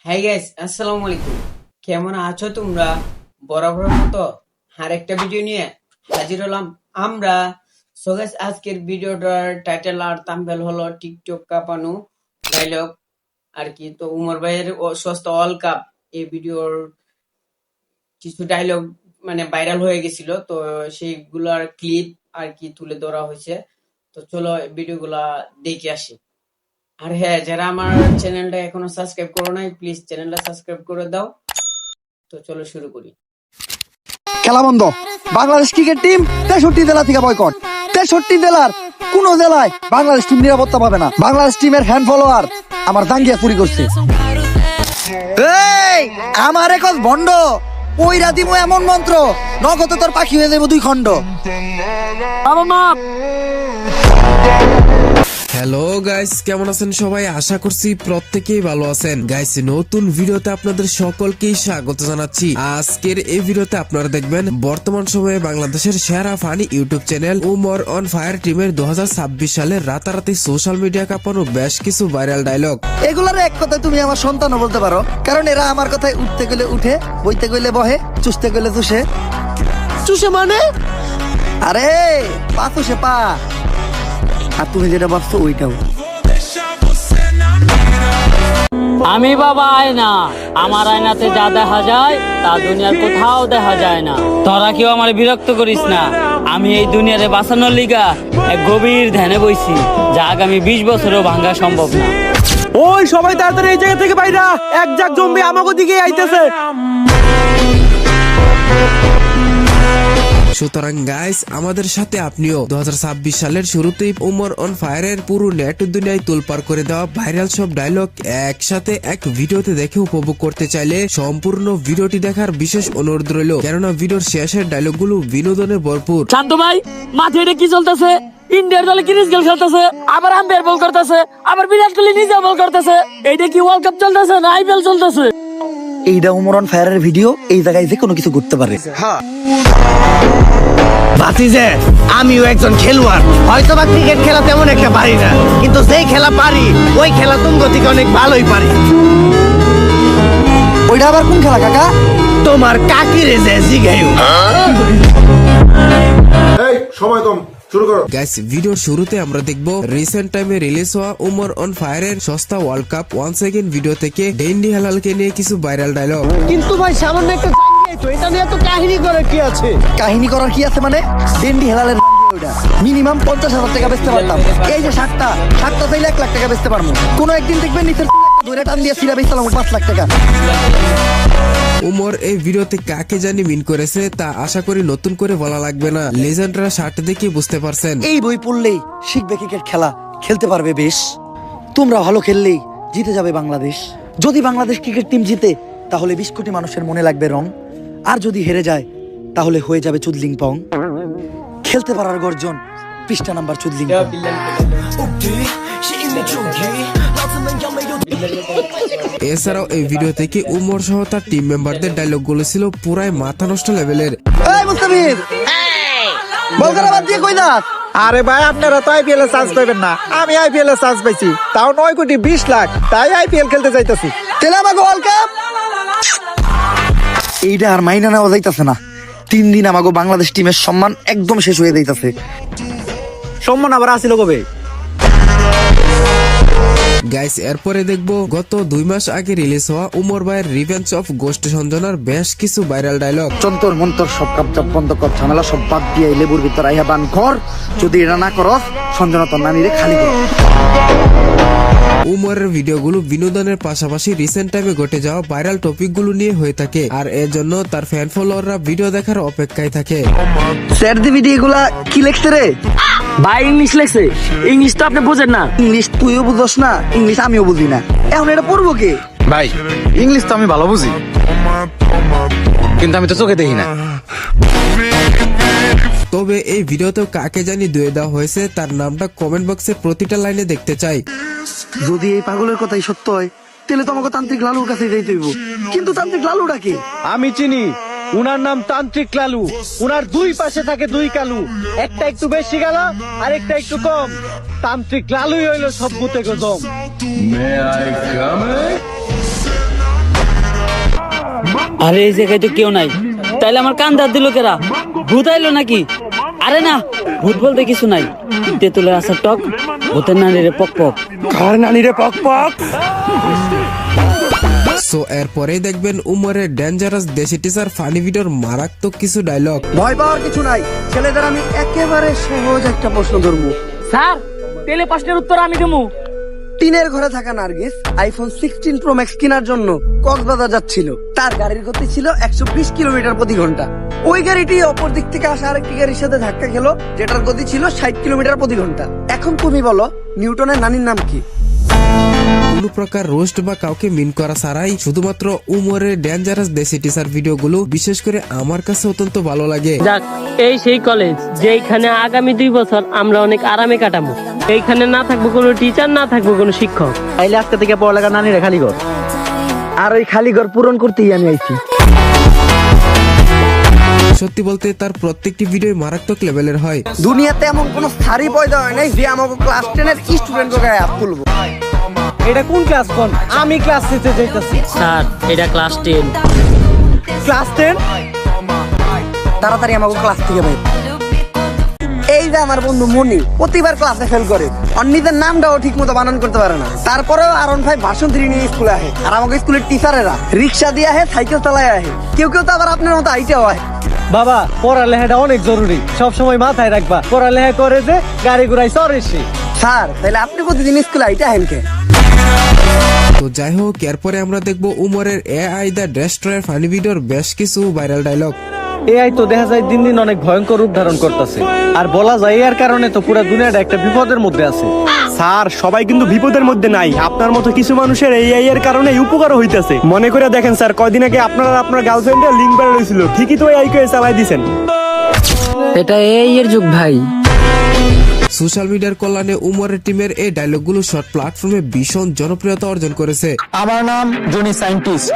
Hi guys, আসসালামু আলাইকুম। কেমন আছো তোমরা? বরাবর মতো আরেকটা ভিডিও নিয়ে হাজির হলাম আমরা। সো গাইস, আজকের ভিডিওটার টাইটেল আর থাম্বনেল হলো টিকটক কাঁপানো ডায়লগ আর কি। তো উমর ভাইয়ের সস্তা ওয়ার্ল্ড কাপ এই ভিডিওর কিছু ডায়লগ মানে ভাইরাল হয়ে গেছিল, তো সেইগুলার ক্লিপ আর কি তুলে ধরা হয়েছে। তো চলো ভিডিওগুলা দেখে আসি। আর হ্যাঁ, যারা আমার চ্যানেলটা এখনো সাবস্ক্রাইব করো নাই, প্লিজ চ্যানেলটা সাবস্ক্রাইব করে দাও। তো চলো শুরু করি। খেলা বন্ধ। বাংলাদেশ ক্রিকেট টিম 63 জেলা থেকে বয়কট। 63 জেলার কোন জেলায় বাংলাদেশ টিম নিরাপত্তা পাবে না। বাংলাদেশ টিমের হ্যান্ড ফলোয়ার আমার দাঙ্গিয়া চুরি করছে। এই আমার একজ ভণ্ড ওই রাতিমো এমন মন্ত্র নগদ তোর পাখি হয়ে যাবো 2 খণ্ড। হ্যালো গাইস, কেমন আছেন সবাই? আশা করছি প্রত্যেকেই ভালো আছেন। গাইস, নতুন ভিডিওতে আপনাদের সকলকেই স্বাগত জানাচ্ছি। আজকের এই ভিডিওতে আপনারা দেখবেন বর্তমান সময়ে বাংলাদেশের সেরা funny YouTube channel Umar on fire টিমের 2026 সালের রাতারাতি সোশ্যাল মিডিয়া কাঁপানো বেশ কিছু ভাইরাল ডায়লগ। এগুলার এক কথায় তুমি আমার সন্তানও বলতে পারো, কারণ এরা আমার কথায় উঠতে গেলে উঠে, বইতে গেলে বহে, চুষতে গেলে চুষে। চুষে মানে আরে পা চুষে পা। আর তুমি যেটা ভাবছো ওইটাও। আমি বাবা আয়না, আমার আয়নাতে যা দেখা যায় তা দুনিয়ার কোথাও দেখা যায় না। তোরা কেউ আমার বিরক্ত করিস না। আমি এই দুনিয়ারে বাঁচানোর লিগা এক গভীর ধ্যানে বইছি, যা আগামী 20 বছরেও ভাঙা সম্ভব না। ওই সবাই তাড়াতাড়ি এই জায়গা থেকে বাইরা, এক জাক জম্বি আমাকে দিকে আইতেছে। সুতরাং গাইস, আমাদের সাথে আপনিও 2026 সালের শুরুতেই উমর অন ফায়ারের পুরো নেট দুনিয়ায় তোলপাড় করে দেওয়া ভাইরাল সব ডায়লগ একসাথে এক ভিডিওতে দেখে উপভোগ করতে চাইলে সম্পূর্ণ ভিডিওটি দেখার বিশেষ অনুরোধ রইল, কেননা ভিডিওর শেষের ডায়লগগুলো বিনোদনে ভরপুর। শান্ত ভাই, মাঠে এটা কি চলতেছে? ইন্ডিয়ার দলে ক্রিস গেল খেলতেছে, আবার আম্পায়ার বল করতেছে, আবার বিরাট কোহলি নিজে বল করতেছে। এইটা কি ওয়ার্ল্ড কাপ চলতেছে না আইপিএল চলতেছে? এইটা উমর অন ফায়ারের ভিডিও, এই জায়গায় যে কোনো কিছু করতে পারে। ভাতিজে, আমিও একজন খেলোয়াড়। হয়তো বা ক্রিকেট খেলা তেমন একটা পারি না, কিন্তু যেই খেলা পারি ওই খেলা তুমগো থেকে অনেক ভালোই পারি। ওইটা আবার কোন খেলা কাকা? তোমার কাকিরে যে জিগাইও। এই সময় কম, শুরু করো। গাইস, ভিডিওর শুরুতে আমরা দেখব রিসেন্ট টাইমে রিলিজ হওয়া উমর অন ফায়ারের সস্তা ওয়ার্ল্ড কাপ 1 সেকেন্ড ভিডিও থেকে ডেন্ডি হালালকে নিয়ে কিছু ভাইরাল ডায়লগ। কিন্তু ভাই সামান্য একটা তো এটা নিয়ে তো কাহিনী করে কি আছে? কাহিনী করার কি আছে মানে? ডেন্ডি হেলালের মিনিমাম 50,000 টাকা বেচতে পারতাম। এই যে শার্টটা চাইলে 1 লাখ টাকা বেচতে পারবো। কোনো একদিন দেখবেন নিচের ধরে টান দিয়ে সিরা বেচলাম 5 লাখ টাকা। উমর এই ভিডিওতে কাকে জানি মিন করেছে তা আশা করি নতুন করে বলা লাগবে না, লেজেন্ডরা শার্ট দেখে বুঝতে পারছেন। এই বই পড়লেই শিখবে ক্রিকেট খেলা, খেলতে পারবে বেশ। তোমরা ভালো খেললেই জিতে যাবে বাংলাদেশ। যদি বাংলাদেশ ক্রিকেট টিম জিতে তাহলে 20 কোটি মানুষের মনে লাগবে রং, আর যদি হেরে যায় তাহলে হয়ে যাবে চুদলিং পং। খেলতে পারার গর্জন, পৃষ্ঠা নাম্বার চুদলিং পং। এছাড়াও এই ভিডিও থেকে উমর সহ তার টিম মেম্বারদের ডায়লগ গুলো ছিল পুরাই মাথা নষ্ট লেভেলের। এই মুস্তাফিজ, বল করা বাদ দিয়ে কই যাস? আরে ভাই, আপনারা তো আইপিএল এ চান্স পাইবেন না, আমি আইপিএল এ চান্স পাইছি, তাও 9 কোটি 20 লাখ, তাই আইপিএল খেলতে যাইতাছি। তেলে আমাকে ওয়ার্ল্ড কাপ এইটা আর মাইনা নেওয়া যাইতাছে না। 3 দিন আমাকে বাংলাদেশ টিমের সম্মান একদম শেষ হয়ে যাইতাছে। সম্মান আবার আসিল কবে? গাইস, এরপরে দেখবো গত 2 মাস আগে রিলিজ হওয়া উমর ভাইয়ের রিভেঞ্জ অফ গোস্ট সঞ্জনার বেশ কিছু ভাইরাল ডায়লগ। চন্তর মন্তর সব কাপচাপ বন্ধ কর, ঝামেলা সব বাদ দিয়ে লেবুর ভিতর আইয়া বান কর। যদি এটা না করস সঞ্জনা তোর নানিরে খালি কর। উমরের ভিডিওগুলো বিনোদনের পাশাপাশি রিসেন্ট টাইমে ঘটে যাওয়া ভাইরাল টপিকগুলো নিয়ে হয়ে থাকে, আর এর জন্য তার ফ্যান ফলোয়াররা ভিডিও দেখার অপেক্ষায় থাকে। স্যার দি ভিডিও এগুলা কি লেখছে রে? ভাই ইংলিশ লেখছে, ইংলিশ তো আপনি বুঝেন না। ইংলিশ তুইও বুঝস না, ইংলিশ আমিও বুঝি না। এখন এটা পড়বো কে? ভাই, ইংলিশ তো আমি ভালো বুঝি, কিন্তু আমি তো চোখে দেখি না। তবে এই ভিডিওতেও কাকে জানি ধুয়ে দেওয়া হয়েছে তার নামটা কমেন্ট বক্সে প্রতিটা লাইনে দেখতে চাই। যদি এই পাগলের কথাই সত্য হয় তাহলে তো আমাকে তান্ত্রিক লালুর কাছে যাইতে হইব। কিন্তু তান্ত্রিক লালুটা কি? আমি চিনি, উনার নাম তান্ত্রিক লালু। উনার 2 পাশে থাকে 2 কালু, একটা একটু বেশি গেল আর একটা একটু কম। তান্ত্রিক লালুই হইল সব ভূতে গজম। আরে এই জায়গায় তো কেউ নাই, তাইলে আমার কান ধার দিল কেরা? ভূত আইলো নাকি? আরে না, ভূত বলতে কিছু নাই। তেঁতুলের আসার টক, ভূতের নানিরে পক পক। ঘর নানিরে পক পক। সো এরপরেই দেখবেন উমরের ডেঞ্জারাস দেশি টিচার ফানি ভিডিওর মারাত্মক কিছু ডায়লগ। ভয় পাওয়ার কিছু নাই, ছেলেদের আমি একেবারে সহজ একটা প্রশ্ন ধরবো। স্যার, তেলে প্রশ্নের উত্তর আমি দেবো। টিনের ঘরে থাকা নার্গিস আইফোন 16 প্রো ম্যাক্স কেনার জন্য কক্সবাজার যাচ্ছিল। তার গাড়ির গতি ছিল 120 কিলোমিটার প্রতি ঘন্টা। ওই গাড়িটি অপর দিক থেকে আসা আরেকটি গাড়ির সাথে ধাক্কা খেলো, যেটার গতি ছিল 60 কিলোমিটার প্রতি ঘন্টা। এখন তুমি বলো নিউটনের নানির নাম কি? কোনো প্রকার রোস্ট বা কাউকে মিন করা ছাড়াই শুধুমাত্র উমরের ডেঞ্জারাস দেশি টিচার ভিডিওগুলো বিশেষ করে আমার কাছে অত্যন্ত ভালো লাগে। যাক, এই সেই কলেজ যেখানে আগামী 2 বছর আমরা অনেক আরামে কাটাবো। এইখানে না থাকবো কোনো টিচার, না থাকবো কোনো শিক্ষক। তাইলে আজকে থেকে পড়ালেখা নানিরে খালি ঘর। আর ওই খালি ঘর পূরণ করতেই আমি আইছি। সত্যি বলতে তার প্রত্যেকটি ভিডিও মারাত্মক লেভেলের হয়। দুনিয়াতে এমন কোন স্থারই পয়দা হয় নাই যে আমাকে ক্লাস 10 এর স্টুডেন্ট গায়ে হাত তুলবো। এটা কোন ক্লাস কোন? আমি ক্লাস 6 এ যাইতাছি। স্যার, এটা ক্লাস 10। ক্লাস 10? তাড়াতাড়ি আমাকে ক্লাস থেকে বের। এই যে আমার বন্ধু মনি, প্রতিবার ক্লাসে ফেল করে, অন্যদের নামটাও ঠিক মতো বানান করতে পারে না। তারপরেও আরন ভাই ভাষণ দিয়ে নিয়ে স্কুলে আসে। আর আমাকে স্কুলের টিচারেরা রিক্সা দিয়ে আসে, সাইকেল চালায় আসে, কেউ কেউ তো আবার আপনার মতো আইটাও হয়। বাবা, পড়ালেখাটা অনেক জরুরি, সব সময় মাথায় রাখবা। পড়ালেখা করে যে গাড়ি ঘুরাই চড়েছি। স্যার, তাহলে আপনি প্রতিদিন স্কুলে আইটা হেন কে? তো যাই হোক, এরপরে আমরা দেখবো উমরের এআই দ্য ডেস্ট্রয়ার ফানি ভিডিওর বেশ কিছু ভাইরাল ডায়লগ। এআই তো দেখা যায় দিন দিন অনেক ভয়ঙ্কর রূপ ধারণ করতেছে, আর বলা যায় এর কারণে তো পুরো দুনিয়াটা একটা বিপদের মধ্যে আছে। স্যার, সবাই কিন্তু বিপদের মধ্যে নাই। আপনার মতো কিছু মানুষের এই এর কারণে উপকার হইতেছে। মনে করে দেখেন স্যার, কয়দিন আগে আপনার গার্লফ্রেন্ডের লিঙ্ক বের হয়েছিল, ঠিকই তো এই করে চালাই দিছেন। এটা এই এর যুগ ভাই। সোশ্যাল মিডিয়ার কল্যাণে উমরের টিমের এই ডায়লগগুলো শর্ট প্ল্যাটফর্মে ভীষণ জনপ্রিয়তা অর্জন করেছে। আমার নাম জনি সায়েন্টিস্ট।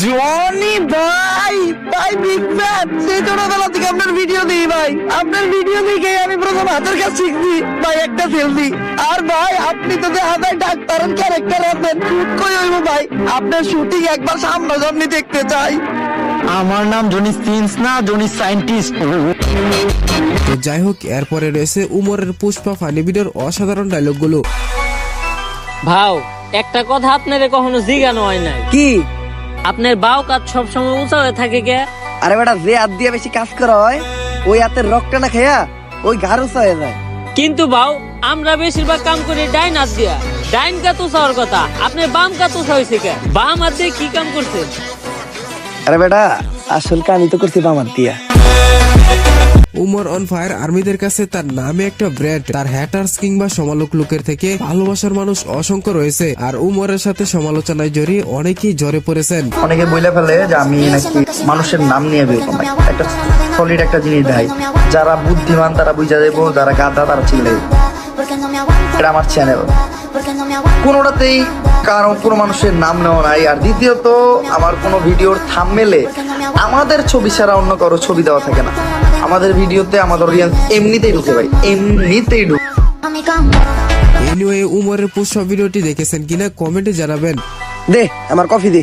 জনি ভাই, ভাই বিগ ফ্যান। সেই ছোটবেলা থেকে আপনার ভিডিও দিই ভাই। আপনার ভিডিও দেখে আমি প্রথম হাতের কাজ শিখছি ভাই, একটা সেলফি। আর ভাই, আপনি তো হাতায় ডাক্তারের ক্যারেক্টার আছেন, শুট কই হইব ভাই? আপনার শুটিং একবার সামনাসামনি দেখতে চাই। আমার নাম জনি সিন্স না, জনি সায়েন্টিস্ট। তো যাই হোক, এরপরে রয়েছে উমরের পুষ্পা ফানি ভিডিওর অসাধারণ ডায়লগগুলো। ভাও, একটা কথা আপনারে কখনো জিজ্ঞানো হয় নাই। কি? আপনার বাও কাজ সবসময় উঁচা হয়ে থাকে কে? আরে বেটা, যে হাত দিয়ে বেশি কাজ করা হয় ওই হাতের রক্তটা না খেয়া ওই ঘাড় উঁচা হয়ে যায়। কিন্তু বাও, আমরা বেশিরভাগ কাম করি ডাইন হাত দিয়া। ডাইন কাত উঁচা হওয়ার কথা, আপনার বাম কাত উঁচা হয়েছে কে? বাম হাত দিয়ে কি কাম করছেন? আরে বেটা, আসল কাহিনী তো করছি বাম হাত দিয়া। উমর অন ফায়ার আর্মিদের কাছে তার নামে একটা ব্র্যান্ড। তার হ্যাটার্স কিংবা সমালোচক লোকের থেকে ভালোবাসার মানুষ অসংখ্য রয়েছে, আর উমরের সাথে সমালোচনায় জড়িয়ে অনেকেই ঝরে পড়েছেন। অনেকে বলে ফেলে যে আমি নাকি মানুষের নাম নিয়ে বেরোতাম। একটা সলিড একটা জিনিস দেয়, যারা বুদ্ধিমান তারা বুঝা দেবো, যারা গাধা তারা চিল্লে। এটা আমার চ্যানেল, কোনোটাতেই কারণ কোনো মানুষের নাম নেওয়া নাই। আর দ্বিতীয়ত, আমার কোনো ভিডিওর থাম্বনেলে আমাদের ছবি ছাড়া অন্য কারো ছবি দেওয়া থাকে না। আমাদের ভিডিওতে আমাদের অডিয়েন্স এমনিতেই ঢুকে ভাই, এমনিতেই ঢুকে। এনিওয়ে, উমরের পুষ্পা ভিডিওটি দেখেছেন কিনা কমেন্টে জানাবেন। দে আমার কফি দে।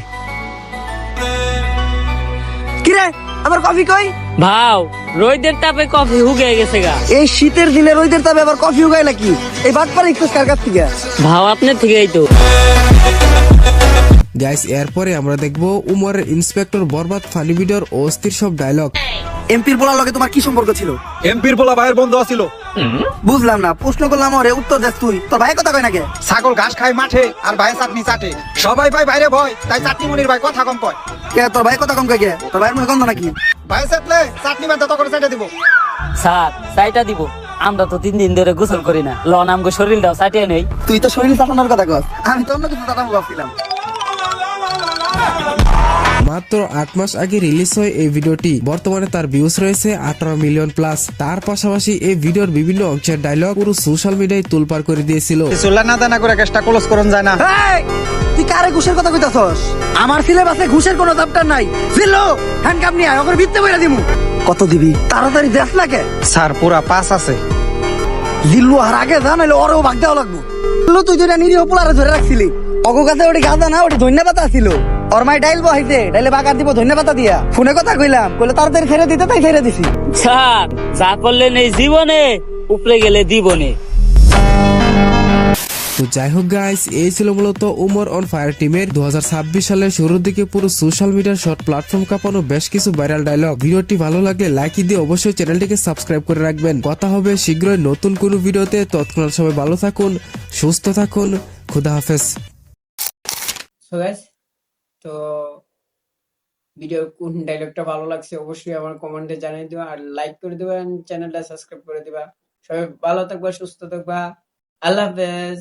কিরে, আমার কফি কই? ভাও, রোদের তাপে কফি হুগে গেছে গা। এই শীতের দিনে রোদের তাপে আবার কফি উগায় নাকি? এই বাটপার একটু কার কাছ থেকে? ভাও, আপনার থেকেই তো। গাইস, এরপরে আমরা দেখবো উমরের ইন্সপেক্টর বরবাদ ফানি ভিডিওর অস্থির সব ডায়লগ। এমপির পোলার লগে তোমার কি সম্পর্ক ছিল? এমপির পোলা ভাইয়ের বন্ধু আছিল। বুঝলাম না, প্রশ্ন করলাম ওরে, উত্তর দেস তুই। তোর ভাই কথা কয় নাকি? ছাগল ঘাস খায় মাঠে, আর ভাই চাটনি চাটে। সবাই ভাই বাইরে ভয়, তাই চাটনি মনির ভাই কথা কম কয়। কে তোর ভাই কথা কম কয় কে? তোর ভাইয়ের মুখে গন্ধ নাকি? ভাই চাটলে চাটনি বাদ তখন চাটে দিব। স্যার, চাইটা দিব। আমরা তো 3 দিন ধরে গোসল করি না। লন আমগো শরীরটাও চাটিয়ে নেই। তুই তো শরীর চাটানোর কথা কস, আমি তো অন্য কিছু চাটাবো ভাবছিলাম। মাত্র 8 মাস আগে রিলিজ হয় এই ভিডিওটি। বর্তমানে তার ভিউজ রয়েছে 18 মিলিয়ন প্লাস। তার পাশাপাশি এই ভিডিওর বিভিন্ন অংশের ডায়লগ পুরো সোশ্যাল মিডিয়ায় তোলপাড় করে দিয়েছিল। না দানা করে কেসটা ক্লোজ করন যায় না। তুই কারে ঘুষের কথা কইতাছস? আমার সিলেবাসে ঘুষের কোনো চ্যাপ্টার নাই। জিল্লো, হ্যান্ডকাপ নিয়ে আয়, ওকে ভিত্তে বইরা দিমু। কত দিবি? তাড়াতাড়ি দেখ লাগে। স্যার, পুরা 5 আছে। জিল্লু আর আগে যা, নাইলে ওরেও ভাগ দেওয়া লাগবো। জিল্লু, তুই দুইটা নিরীহ পোলারে ধরে রাখছিলি, অগো কাছে ওটি গাঁদা না, ওটি ধন্যা পাতা ছিল। ওর মাই ডাইল বহাইছে, ডাইলে বাগার দিব ধন্যা পাতা দিয়া। ফোনে কথা কইলাম, কইলে তাড়াতাড়ি ছেড়ে দিতে, তাই ছেড়ে দিছি। স্যার যা করলেন এই জীবনে উপরে গেলে দিবনে। তো যাই হোক গাইস, এই ছিল মূলত উমর অন ফায়ার টিমের 2026 সালের শুরুর দিকে পুরো সোশ্যাল মিডিয়ার শর্ট প্ল্যাটফর্ম কাঁপানো বেশ কিছু ভাইরাল ডায়লগ। ভিডিওটি ভালো লাগলে লাইক দিয়ে অবশ্যই চ্যানেলটিকে সাবস্ক্রাইব করে রাখবেন। কথা হবে শীঘ্রই নতুন কোনো ভিডিওতে। তৎক্ষণাৎ সবাই ভালো থাকুন, সুস্থ থাকুন, খুদা হাফেজ। সো গাইস, তো ভিডিও কোন ডায়লগটা ভালো লাগছে অবশ্যই আমার কমেন্টে জানিয়ে দিবা, আর লাইক করে দিবা, চ্যানেলটা সাবস্ক্রাইব করে দিবা। সবাই ভালো থাকবা, সুস্থ থাকবা। আল্লাহ হাফেজ।